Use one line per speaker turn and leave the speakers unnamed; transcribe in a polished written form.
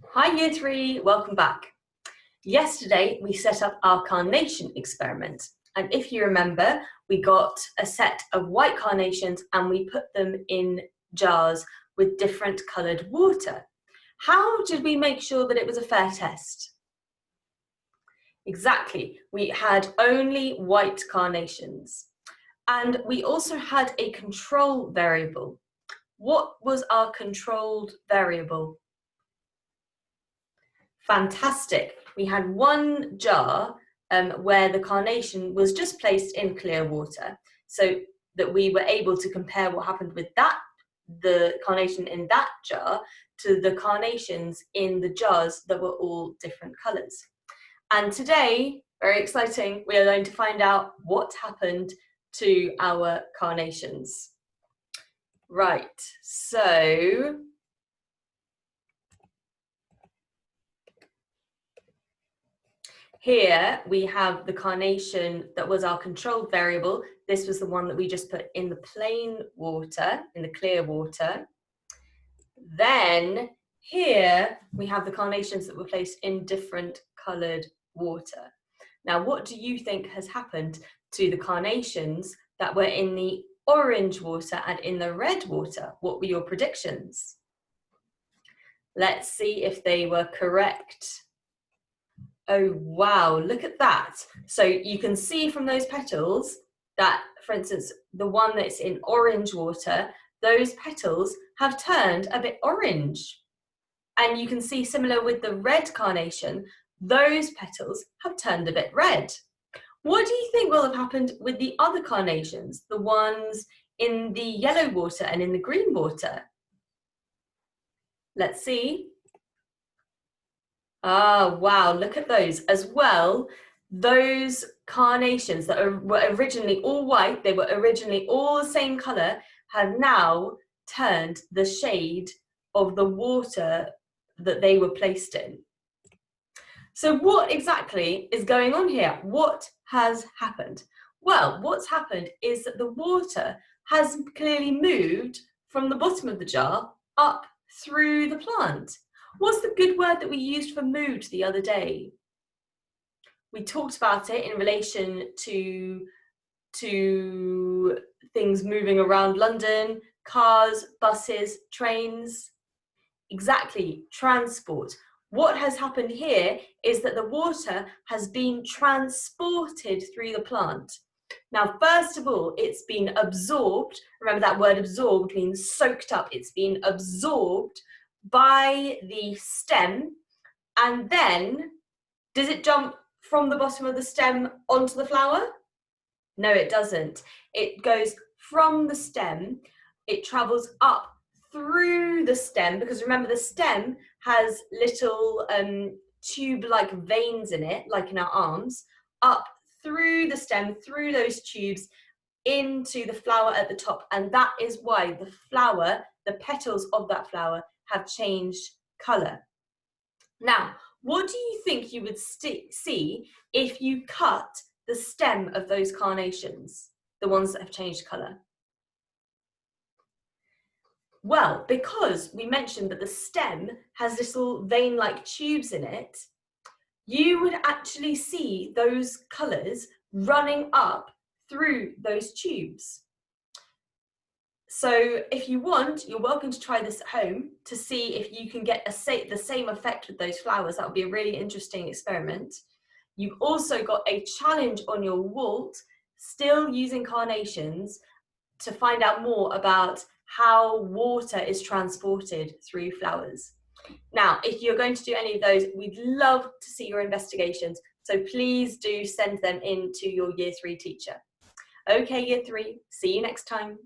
Hi Year 3, welcome back. Yesterday we set up our carnation experiment, and if you remember, we got a set of white carnations and we put them in jars with different coloured water. How did we make sure that it was a fair test? Exactly, we had only white carnations, and we also had a control variable. What was our controlled variable? Fantastic. We had one jar where the carnation was just placed in clear water so that we were able to compare what happened with the carnation in that jar to the carnations in the jars that were all different colours. And today, very exciting, we are going to find out what happened to our carnations. Right, so here we have the carnation that was our controlled variable. This was the one that we just put in the plain water, in the clear water. Then here we have the carnations that were placed in different coloured water. Now, what do you think has happened to the carnations that were in the orange water and in the red water? What were your predictions? Let's see if they were correct. Oh, wow, look at that. So you can see from those petals that, for instance, the one that's in orange water, those petals have turned a bit orange. And you can see similar with the red carnation, those petals have turned a bit red. What do you think will have happened with the other carnations, the ones in the yellow water and in the green water? Let's see. Ah, wow, look at those as well. Those carnations that were originally all white, they were originally all the same color, have now turned the shade of the water that they were placed in. So what exactly is going on here? What has happened? Well, what's happened is that the water has clearly moved from the bottom of the jar up through the plant. What's the good word that we used for mood the other day? We talked about it in relation to things moving around London, cars, buses, trains. Exactly, transport. What has happened here is that the water has been transported through the plant. Now, first of all, it's been absorbed. Remember that word absorbed means soaked up. It's been absorbed by the stem, and then does it jump from the bottom of the stem onto the flower? No, it doesn't. It goes from the stem, it travels up through the stem, because remember the stem has little tube-like veins in it, like in our arms, up through the stem, through those tubes, into the flower at the top. And that is why the flower, the petals of that flower, have changed colour. Now, what do you think you would see if you cut the stem of those carnations, the ones that have changed colour? Well, because we mentioned that the stem has little vein-like tubes in it, you would actually see those colours running up through those tubes. So if you want, you're welcome to try this at home to see if you can get the same effect with those flowers. That would be a really interesting experiment. You've also got a challenge on your wall, still using carnations, to find out more about how water is transported through flowers. Now, if you're going to do any of those, we'd love to see your investigations. So please do send them in to your Year 3 teacher. Okay, Year 3, see you next time.